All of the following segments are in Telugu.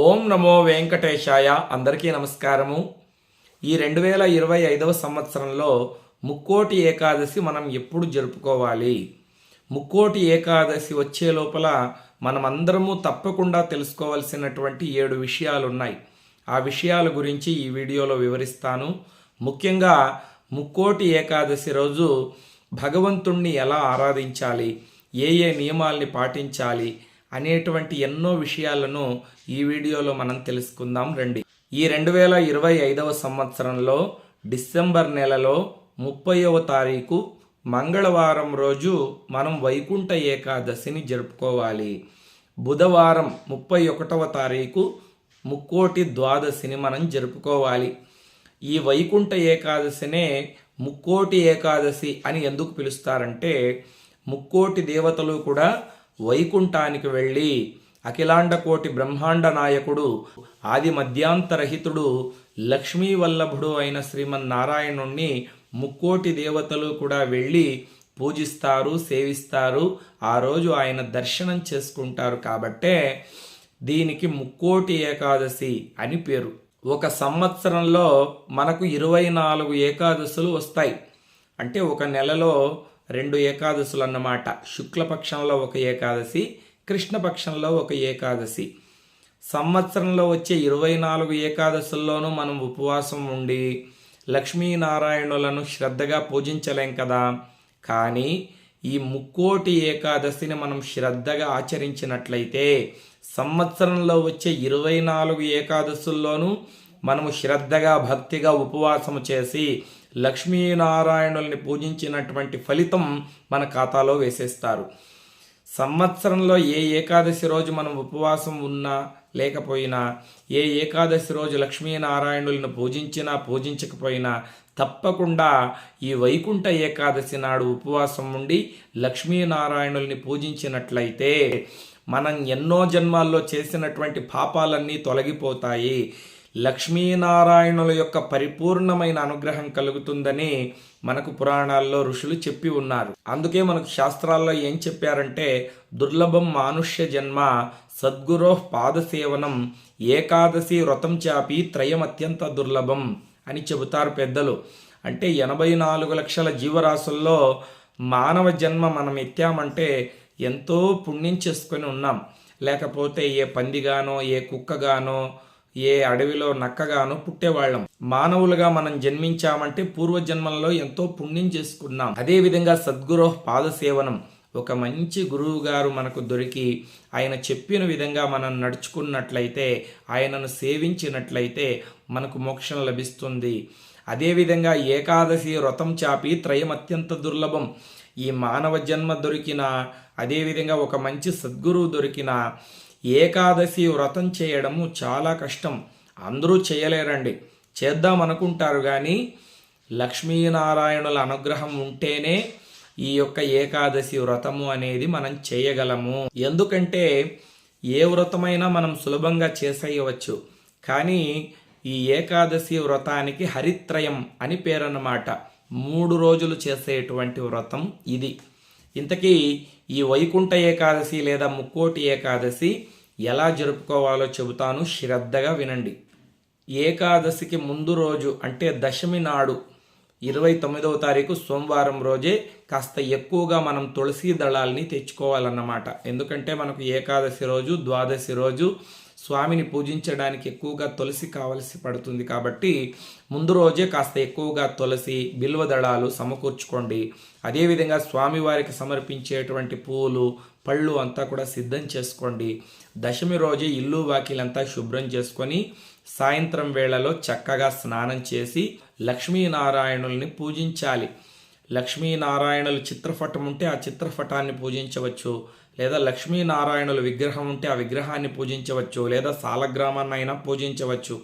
ఓం నమో వెంకటేశాయ. అందరికీ నమస్కారము. ఈ 2025వ సంవత్సరంలో ముక్కోటి ఏకాదశి మనం ఎప్పుడు జరుపుకోవాలి? ముక్కోటి ఏకాదశి వచ్చే లోపల మనమందరము తప్పకుండా తెలుసుకోవాల్సినటువంటి 7 విషయాలు ఉన్నాయి. ఆ విషయాల గురించి ఈ వీడియోలో వివరిస్తాను. ముఖ్యంగా ముక్కోటి ఏకాదశి రోజు భగవంతుణ్ణి ఎలా ఆరాధించాలి, ఏ నియమాల్ని పాటించాలి అనేటువంటి ఎన్నో విషయాలను ఈ వీడియోలో మనం తెలుసుకుందాం రండి. ఈ 2025వ సంవత్సరంలో డిసెంబర్ నెలలో 30వ తారీఖు మంగళవారం రోజు మనం వైకుంఠ ఏకాదశిని జరుపుకోవాలి. బుధవారం 31వ తారీఖు ముక్కోటి ద్వాదశిని మనం జరుపుకోవాలి. ఈ వైకుంఠ ఏకాదశినే ముక్కోటి ఏకాదశి అని ఎందుకు పిలుస్తారంటే, ముక్కోటి దేవతలు కూడా వైకుంఠానికి వెళ్ళి అఖిలాండ కోటి బ్రహ్మాండ నాయకుడు ఆది మధ్యాంతరహితుడు లక్ష్మీ వల్లభుడు అయిన శ్రీమన్నారాయణుణ్ణి ముక్కోటి దేవతలు కూడా వెళ్ళి పూజిస్తారు, సేవిస్తారు. ఆ రోజు ఆయన దర్శనం చేసుకుంటారు. కాబట్టే దీనికి ముక్కోటి ఏకాదశి అని పేరు. ఒక సంవత్సరంలో మనకు 24 ఏకాదశులు వస్తాయి. అంటే ఒక నెలలో 2 ఏకాదశులు అన్నమాట. శుక్లపక్షంలో ఒక ఏకాదశి, కృష్ణపక్షంలో ఒక ఏకాదశి. సంవత్సరంలో వచ్చే 24 ఏకాదశుల్లోనూ మనం ఉపవాసం ఉండి లక్ష్మీనారాయణులను శ్రద్ధగా పూజించలేం కదా. కానీ ఈ ముక్కోటి ఏకాదశిని మనం శ్రద్ధగా ఆచరించినట్లయితే సంవత్సరంలో వచ్చే 24 ఏకాదశుల్లోనూ మనము శ్రద్ధగా భక్తిగా ఉపవాసము చేసి లక్ష్మీనారాయణుల్ని పూజించినటువంటి ఫలితం మన ఖాతాలో వేసేస్తారు. సంవత్సరంలో ఏ ఏకాదశి రోజు మనం ఉపవాసం ఉన్నా లేకపోయినా, ఏ ఏకాదశి రోజు లక్ష్మీనారాయణులను పూజించినా పూజించకపోయినా తప్పకుండా ఈ వైకుంఠ ఏకాదశి నాడు ఉపవాసం ఉండి లక్ష్మీనారాయణుల్ని పూజించినట్లయితే మనం ఎన్నో జన్మాల్లో చేసినటువంటి పాపాలన్నీ తొలగిపోతాయి. లక్ష్మీనారాయణుల యొక్క పరిపూర్ణమైన అనుగ్రహం కలుగుతుందని మనకు పురాణాల్లో ఋషులు చెప్పి ఉన్నారు. అందుకే మనకు శాస్త్రాల్లో ఏం చెప్పారంటే, దుర్లభం మానుష్య జన్మ సద్గురో పాదసేవనం ఏకాదశి వ్రతం చాపి త్రయం అత్యంత దుర్లభం అని చెబుతారు పెద్దలు. అంటే 84 లక్షల జీవరాశుల్లో మానవ జన్మ మనం ఎత్తామంటే ఎంతో పుణ్యం చేసుకొని ఉన్నాం. లేకపోతే ఏ పందిగానో, ఏ కుక్కగానో, ఏ అడవిలో నక్కగానో పుట్టేవాళ్ళం. మానవులుగా మనం జన్మించామంటే పూర్వజన్మల్లో ఎంతో పుణ్యం చేసుకున్నాం. అదేవిధంగా సద్గురు పాదసేవనం, ఒక మంచి గురువు గారు మనకు దొరికి ఆయన చెప్పిన విధంగా మనం నడుచుకున్నట్లయితే, ఆయనను సేవించినట్లయితే మనకు మోక్షం లభిస్తుంది. అదేవిధంగా ఏకాదశి వ్రతం చాపి త్రయం అత్యంత దుర్లభం. ఈ మానవ జన్మ దొరికిన, అదేవిధంగా ఒక మంచి సద్గురువు దొరికిన ఏకాదశి వ్రతం చేయడము చాలా కష్టం. అందరూ చేయలేరండి. చేద్దాం అనుకుంటారు కానీ లక్ష్మీనారాయణుల అనుగ్రహం ఉంటేనే ఈ యొక్క ఏకాదశి వ్రతము అనేది మనం చేయగలము. ఎందుకంటే ఏ వ్రతమైనా మనం సులభంగా చేసేయవచ్చు. కానీ ఈ ఏకాదశి వ్రతానికి హరిత్రయం అని పేరన్నమాట. 3 రోజులు చేసేటువంటి వ్రతం ఇది. ఇంతకీ ఈ వైకుంఠ ఏకాదశి లేదా ముక్కోటి ఏకాదశి ఎలా జరుపుకోవాలో చెబుతాను, శ్రద్ధగా వినండి. ఏకాదశికి ముందు రోజు అంటే దశమి నాడు 29వ తారీఖు సోమవారం రోజే కాస్త ఎక్కువగా మనం తులసి దళాల్ని తెచ్చుకోవాలన్నమాట. ఎందుకంటే మనకు ఏకాదశి రోజు, ద్వాదశి రోజు స్వామిని పూజించడానికి ఎక్కువగా తులసి కావలసి పడుతుంది. కాబట్టి ముందు రోజే కాస్త ఎక్కువగా తులసి, బిల్వ దళాలు సమకూర్చుకోండి. అదేవిధంగా స్వామివారికి సమర్పించేటువంటి పూలు, పళ్ళు అంతా కూడా సిద్ధం చేసుకోండి. దశమి రోజే ఇల్లు వాకిలంతా శుభ్రం చేసుకొని సాయంత్రం వేళలో చక్కగా స్నానం చేసి లక్ష్మీనారాయణుల్ని పూజించాలి. లక్ష్మీనారాయణుల చిత్రపటం ఉంటే ఆ చిత్రపటాన్ని పూజించవచ్చు, లేదా లక్ష్మీనారాయణుల విగ్రహం ఉంటే ఆ విగ్రహాన్ని పూజించవచ్చు, లేదా సాలగ్రామాన్నైనా పూజించవచ్చు.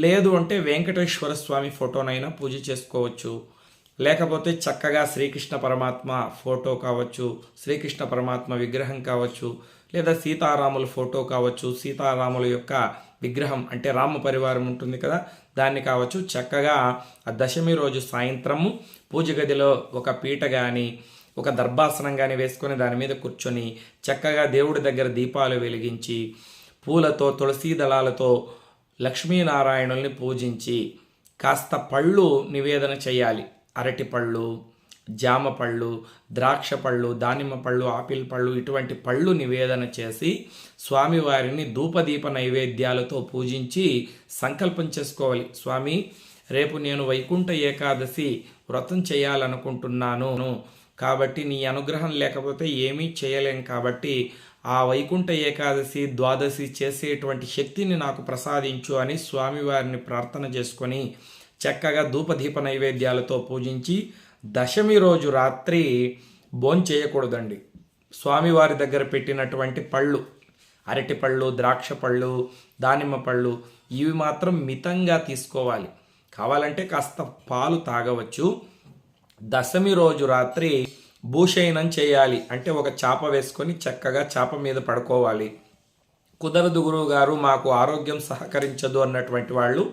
లేదు అంటే వెంకటేశ్వర స్వామి ఫోటోనైనా పూజ చేసుకోవచ్చు. లేకపోతే చక్కగా శ్రీకృష్ణ పరమాత్మ ఫోటో కావచ్చు, శ్రీకృష్ణ పరమాత్మ విగ్రహం కావచ్చు, లేదా సీతారాముల ఫోటో కావచ్చు, సీతారాముల యొక్క విగ్రహం అంటే రామ పరివారం ఉంటుంది కదా, దాన్ని కావచ్చు. చక్కగా ఆ దశమి రోజు సాయంత్రము పూజ గదిలో ఒక పీట కానీ, ఒక దర్భాసనం కానీ వేసుకొని దాని మీద కూర్చొని చక్కగా దేవుడి దగ్గర దీపాలు వెలిగించి పూలతో తులసీ దళాలతో లక్ష్మీనారాయణుల్ని పూజించి కాస్త పళ్ళు నివేదన చేయాలి. అరటి పళ్ళు, జామ పళ్ళు, ద్రాక్ష పళ్ళు, దానిమ్మ పళ్ళు, ఆపిల్ పళ్ళు, ఇటువంటి పళ్ళు నివేదన చేసి స్వామివారిని ధూపదీప నైవేద్యాలతో పూజించి సంకల్పం చేసుకోవాలి. స్వామి, రేపు నేను వైకుంఠ ఏకాదశి వ్రతం చేయాలనుకుంటున్నాను, కాబట్టి నీ అనుగ్రహం లేకపోతే ఏమీ చేయలేం, కాబట్టి ఆ వైకుంఠ ఏకాదశి ద్వాదశి చేసేటువంటి శక్తిని నాకు ప్రసాదించు అని స్వామివారిని ప్రార్థన చేసుకొని చక్కగా ధూపదీప నైవేద్యాలతో పూజించి దశమి రోజు రాత్రి భోంచేయకూడదండి. స్వామివారి దగ్గర పెట్టినటువంటి పళ్ళు, అరటి పళ్ళు, ద్రాక్ష పళ్ళు, దానిమ్మ పళ్ళు, ఇవి మాత్రం మితంగా తీసుకోవాలి. కావాలంటే కాస్త పాలు తాగవచ్చు. దశమి రోజు రాత్రి భూషయనం చేయాలి. అంటే ఒక చాప వేసుకొని చక్కగా చాప మీద పడుకోవాలి. కుదరదు గురువు గారు, మాకు ఆరోగ్యం సహకరించదు అన్నటువంటి వాళ్ళు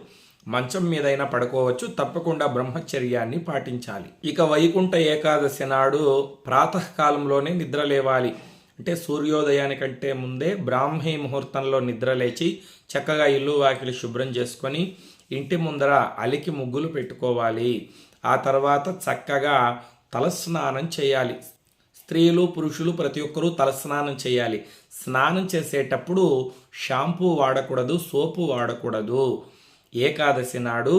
మంచం మీదైనా పడుకోవచ్చు. తప్పకుండా బ్రహ్మచర్యాన్ని పాటించాలి. ఇక వైకుంఠ ఏకాదశి నాడు ప్రాతకాలంలోనే నిద్ర లేవాలి. అంటే సూర్యోదయానికంటే ముందే బ్రాహ్మీ ముహూర్తంలో నిద్రలేచి చక్కగా ఇల్లు వాకిలి శుభ్రం చేసుకొని ఇంటి ముందర అలికి ముగ్గులు పెట్టుకోవాలి. ఆ తర్వాత చక్కగా తలస్నానం చేయాలి. స్త్రీలు పురుషులు ప్రతి ఒక్కరూ తలస్నానం చేయాలి. స్నానం చేసేటప్పుడు షాంపూ వాడకూడదు, సోపు వాడకూడదు. ఏకాదశి నాడు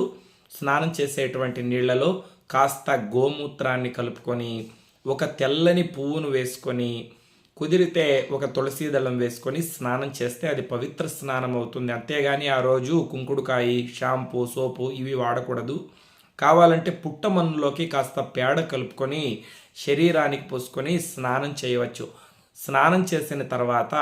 స్నానం చేసేటువంటి నీళ్లలో కాస్త గోమూత్రాన్ని కలుపుకొని ఒక తెల్లని పువ్వును వేసుకొని కుదిరితే ఒక తులసి దళం వేసుకొని స్నానం చేస్తే అది పవిత్ర స్నానం అవుతుంది. అంతేగాని ఆ రోజు కుంకుడుకాయి, షాంపూ, సోపు ఇవి వాడకూడదు. కావాలంటే పుట్టమన్నులోకి కాస్త పేడ కలుపుకొని శరీరానికి పోసుకొని స్నానం చేయవచ్చు. స్నానం చేసిన తర్వాత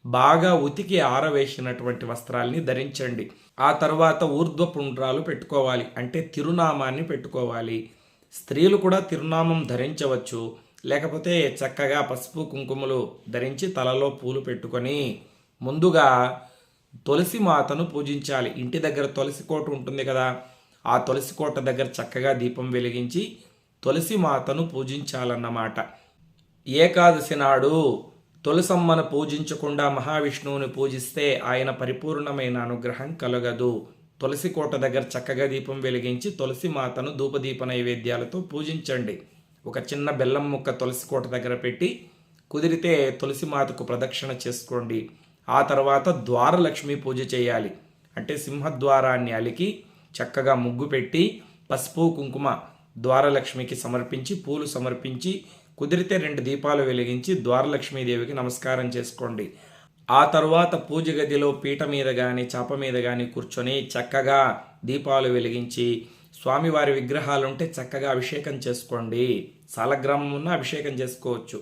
బాగా ఉతికి ఆరవేసినటువంటి వస్త్రాల్ని ధరించండి. ఆ తర్వాత ఊర్ధ్వపుండ్రాలు పెట్టుకోవాలి. అంటే తిరునామాన్ని పెట్టుకోవాలి. స్త్రీలు కూడా తిరునామం ధరించవచ్చు. లేకపోతే చక్కగా పసుపు కుంకుమలు ధరించి తలలో పూలు పెట్టుకొని ముందుగా తులసి మాతను పూజించాలి. ఇంటి దగ్గర తులసి కోట ఉంటుంది కదా, ఆ తులసి కోట దగ్గర చక్కగా దీపం వెలిగించి తులసి మాతను పూజించాలన్నమాట. ఏకాదశి నాడు తులసమ్మను పూజించకుండా మహావిష్ణువుని పూజిస్తే ఆయన పరిపూర్ణమైన అనుగ్రహం కలగదు. తులసి కోట దగ్గర చక్కగా దీపం వెలిగించి తులసి మాతను ధూపదీప నైవేద్యాలతో పూజించండి. ఒక చిన్న బెల్లం ముక్క తులసి కోట దగ్గర పెట్టి కుదిరితే తులసి మాతకు ప్రదక్షిణ చేసుకోండి. ఆ తర్వాత ద్వారలక్ష్మి పూజ చేయాలి. అంటే సింహద్వారాన్ని అలికి చక్కగా ముగ్గు పెట్టి పసుపు కుంకుమ ద్వారలక్ష్మికి సమర్పించి పూలు సమర్పించి కుదిరితే 2 దీపాలు వెలిగించి ద్వారలక్ష్మీదేవికి నమస్కారం చేసుకోండి. ఆ తర్వాత పూజ గదిలో పీట మీద కానీ చాప మీద కానీ కూర్చొని చక్కగా దీపాలు వెలిగించి స్వామివారి విగ్రహాలుంటే చక్కగా అభిషేకం చేసుకోండి. సాలగ్రామం ఉన్న అభిషేకం చేసుకోవచ్చు.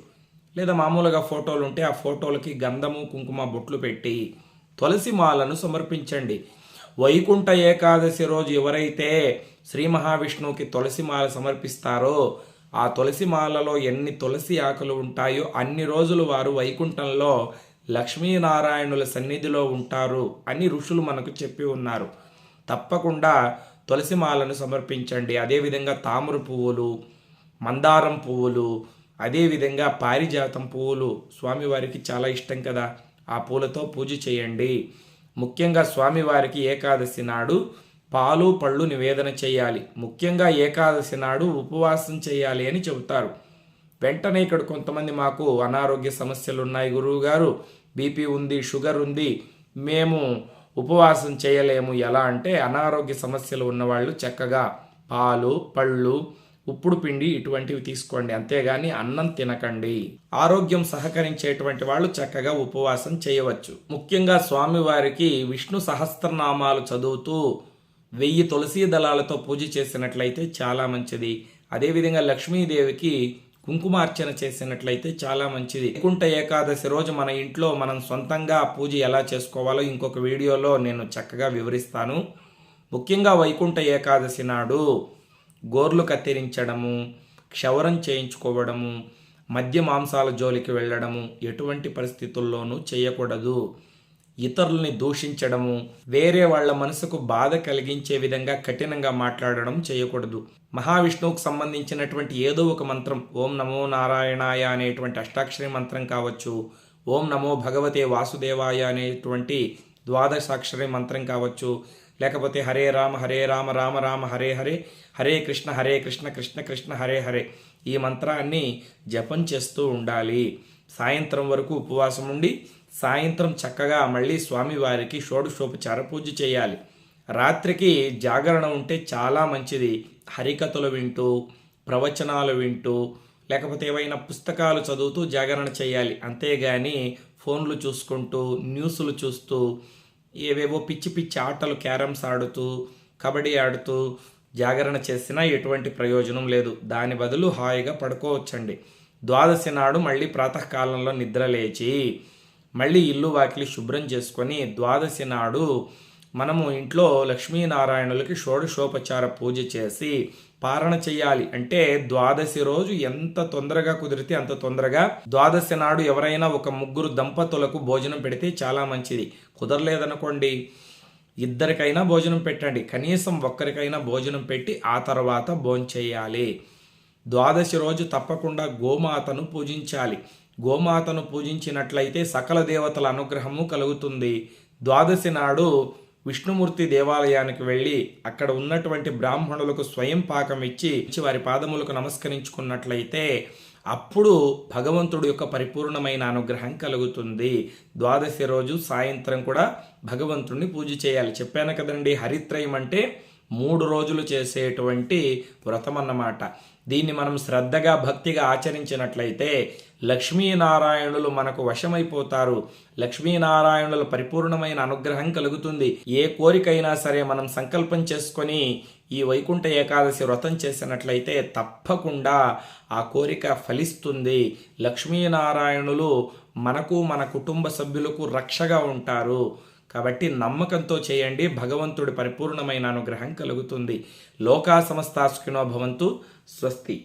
లేదా మామూలుగా ఫోటోలు ఉంటే ఆ ఫోటోలకి గంధము కుంకుమ బొట్లు పెట్టి తులసి మాలను సమర్పించండి. వైకుంఠ ఏకాదశి రోజు ఎవరైతే శ్రీ మహావిష్ణువుకి తులసి మాల సమర్పిస్తారో ఆ తులసి మాలలో ఎన్ని తులసి ఆకులు ఉంటాయో అన్ని రోజులు వారు వైకుంఠంలో లక్ష్మీనారాయణుల సన్నిధిలో ఉంటారు అని ఋషులు మనకు చెప్పి ఉన్నారు. తప్పకుండా తులసి మాలను సమర్పించండి. అదేవిధంగా తామర పువ్వులు, మందారం పువ్వులు, అదేవిధంగా పారిజాతం పువ్వులు స్వామివారికి చాలా ఇష్టం కదా, ఆ పూలతో పూజ చేయండి. ముఖ్యంగా స్వామివారికి ఏకాదశి నాడు పాలు పళ్ళు నివేదన చేయాలి. ముఖ్యంగా ఏకాదశి నాడు ఉపవాసం చేయాలి అని చెబుతారు. వెంటనే ఇక్కడ కొంతమంది మాకు అనారోగ్య సమస్యలు ఉన్నాయి గురువు గారు, బీపీ ఉంది, షుగర్ ఉంది, మేము ఉపవాసం చేయలేము ఎలా అంటే, అనారోగ్య సమస్యలు ఉన్నవాళ్ళు చక్కగా పాలు పళ్ళు ఉప్పుడు పిండి ఇటువంటివి తీసుకోండి. అంతేగాని అన్నం తినకండి. ఆరోగ్యం సహకరించేటువంటి వాళ్ళు చక్కగా ఉపవాసం చేయవచ్చు. ముఖ్యంగా స్వామివారికి విష్ణు సహస్రనామాలు చదువుతూ 1000 తులసీ దళాలతో పూజ చేసినట్లయితే చాలా మంచిది. అదేవిధంగా లక్ష్మీదేవికి కుంకుమార్చన చేసినట్లయితే చాలా మంచిది. వైకుంఠ ఏకాదశి రోజు మన ఇంట్లో మనం సొంతంగా పూజ ఎలా చేసుకోవాలో ఇంకొక వీడియోలో నేను చక్కగా వివరిస్తాను. ముఖ్యంగా వైకుంఠ ఏకాదశి నాడు గోర్లు కత్తిరించడము, క్షవరం చేయించుకోవడము, మద్య మాంసాల జోలికి వెళ్ళడము ఎటువంటి పరిస్థితుల్లోనూ చేయకూడదు. ఇతరుల్ని దూషించడము, వేరే వాళ్ళ మనసుకు బాధ కలిగించే విధంగా కఠినంగా మాట్లాడడం చేయకూడదు. మహావిష్ణువుకు సంబంధించినటువంటి ఏదో ఒక మంత్రం, ఓం నమో నారాయణాయ అనేటువంటి అష్టాక్షరి మంత్రం కావచ్చు, ఓం నమో భగవతే వాసుదేవాయ అనేటువంటి ద్వాదశాక్షరి మంత్రం కావచ్చు, లేకపోతే హరే రామ రామ రామ హరే హరే, హరే కృష్ణ కృష్ణ కృష్ణ హరే హరే, ఈ మంత్రాన్ని జపం చేస్తూ ఉండాలి. సాయంత్రం వరకు ఉపవాసం ఉండి సాయంత్రం చక్కగా మళ్ళీ స్వామివారికి షోడశోపచార పూజ చేయాలి. రాత్రికి జాగరణ ఉంటే చాలా మంచిది. హరికథలు వింటూ, ప్రవచనాలు వింటూ, లేకపోతే ఏవైనా పుస్తకాలు చదువుతూ జాగరణ చేయాలి. అంతేగాని ఫోన్లు చూసుకుంటూ, న్యూస్లు చూస్తూ, ఏవేవో పిచ్చి పిచ్చి ఆటలు, క్యారమ్స్ ఆడుతూ, కబడ్డీ ఆడుతూ జాగరణ చేసినా ఎటువంటి ప్రయోజనం లేదు. దాని బదులు హాయిగా పడుకోవచ్చండి. ద్వాదశి నాడు మళ్ళీ ప్రాతకాలంలో నిద్రలేచి మళ్ళీ ఇల్లు వాకిలి శుభ్రం చేసుకొని ద్వాదశి నాడు మనము ఇంట్లో లక్ష్మీనారాయణులకి షోడశోపచార పూజ చేసి పారణ చేయాలి. అంటే ద్వాదశి రోజు ఎంత తొందరగా కుదిరితే అంత తొందరగా. ద్వాదశి నాడు ఎవరైనా ఒక 3 దంపతులకు భోజనం పెడితే చాలా మంచిది. కుదరలేదనుకోండి, ఇద్దరికైనా భోజనం పెట్టండి. కనీసం ఒక్కరికైనా భోజనం పెట్టి ఆ తర్వాత భోంచేయాలి. ద్వాదశి రోజు తప్పకుండా గోమాతను పూజించాలి. గోమాతను పూజించినట్లయితే సకల దేవతల అనుగ్రహము కలుగుతుంది. ద్వాదశి నాడు విష్ణుమూర్తి దేవాలయానికి వెళ్ళి అక్కడ ఉన్నటువంటి బ్రాహ్మణులకు స్వయం పాకం ఇచ్చి వారి పాదములకు నమస్కరించుకున్నట్లయితే అప్పుడు భగవంతుడి యొక్క పరిపూర్ణమైన అనుగ్రహం కలుగుతుంది. ద్వాదశి రోజు సాయంత్రం కూడా భగవంతుడిని పూజ చేయాలి. చెప్పాను కదండి, హరిత్రయం అంటే 3 రోజులు చేసేటువంటి వ్రతం అన్నమాట. దీన్ని మనం శ్రద్ధగా భక్తిగా ఆచరించినట్లయితే లక్ష్మీనారాయణులు మనకు వశమైపోతారు. లక్ష్మీనారాయణుల పరిపూర్ణమైన అనుగ్రహం కలుగుతుంది. ఏ కోరికైనా సరే మనం సంకల్పం చేసుకొని ఈ వైకుంఠ ఏకాదశి వ్రతం చేసినట్లయితే తప్పకుండా ఆ కోరిక ఫలిస్తుంది. లక్ష్మీనారాయణులు మనకు, మన కుటుంబ సభ్యులకు రక్షగా ఉంటారు. కాబట్టి నమ్మకంతో చేయండి, భగవంతుడి పరిపూర్ణమైన అనుగ్రహం కలుగుతుంది. లోకా సమస్తా సుఖినో భవంతు. స్వస్తి.